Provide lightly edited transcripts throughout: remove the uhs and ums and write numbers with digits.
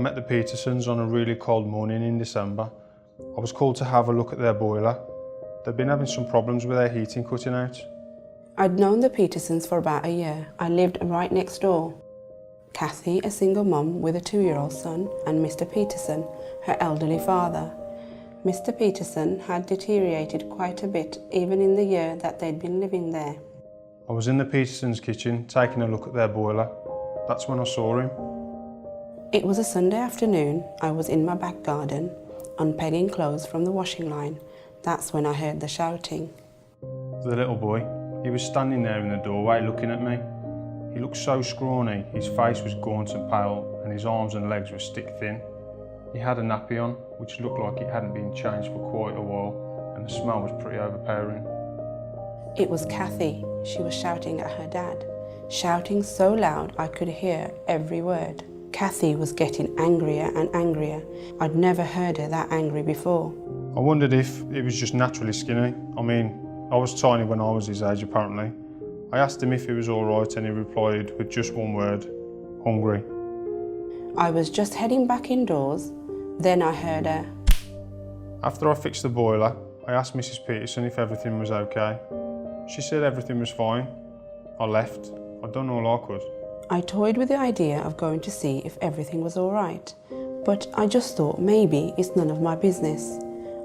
met the Petersons on a really cold morning in December. I was called to have a look at their boiler. They'd been having some problems with their heating cutting out. I'd known the Petersons for about a year. I lived right next door. Kathy, a single mum with a 2-year-old son, and Mr. Peterson, her elderly father. Mr. Peterson had deteriorated quite a bit even in the year that they'd been living there. I was in the Petersons' kitchen taking a look at their boiler. That's when I saw him. It was a Sunday afternoon. I was in my back garden, unpegging clothes from the washing line. That's when I heard the shouting. The little boy, he was standing there in the doorway looking at me. He looked so scrawny, his face was gaunt and pale, and his arms and legs were stick thin. He had a nappy on, which looked like it hadn't been changed for quite a while, and the smell was pretty overpowering. It was Kathy. She was shouting at her dad, shouting so loud I could hear every word. Kathy was getting angrier and angrier. I'd never heard her that angry before. I wondered if it was just naturally skinny. I mean, I was tiny when I was his age apparently. I asked him if he was all right and he replied with just one word, hungry. I was just heading back indoors, then I heard her. After I fixed the boiler, I asked Mrs. Peterson if everything was okay. She said everything was fine. I left. I'd done all I could. I toyed with the idea of going to see if everything was all right, but I just thought maybe it's none of my business.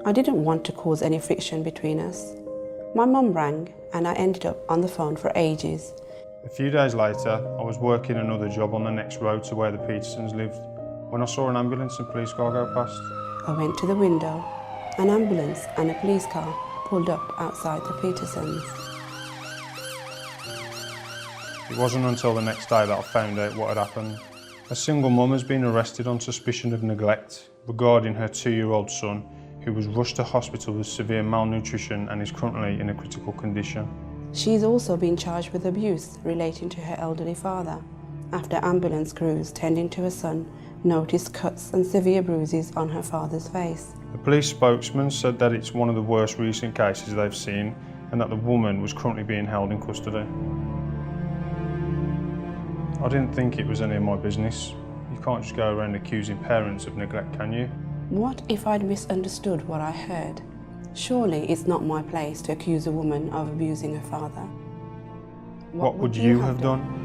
I didn't want to cause any friction between us. My mum rang and I ended up on the phone for ages. A few days later, I was working another job on the next road to where the Petersons lived when I saw an ambulance and police car go past. I went to the window. An ambulance and a police car pulled up outside the Petersons. It wasn't until the next day that I found out what had happened. A single mum has been arrested on suspicion of neglect regarding her 2-year-old son, who was rushed to hospital with severe malnutrition and is currently in a critical condition. She's also been charged with abuse relating to her elderly father, after ambulance crews tending to her son noticed cuts and severe bruises on her father's face. The police spokesman said that it's one of the worst recent cases they've seen and that the woman was currently being held in custody. I didn't think it was any of my business. You can't just go around accusing parents of neglect, can you? What if I'd misunderstood what I heard? Surely it's not my place to accuse a woman of abusing her father. What would you have done?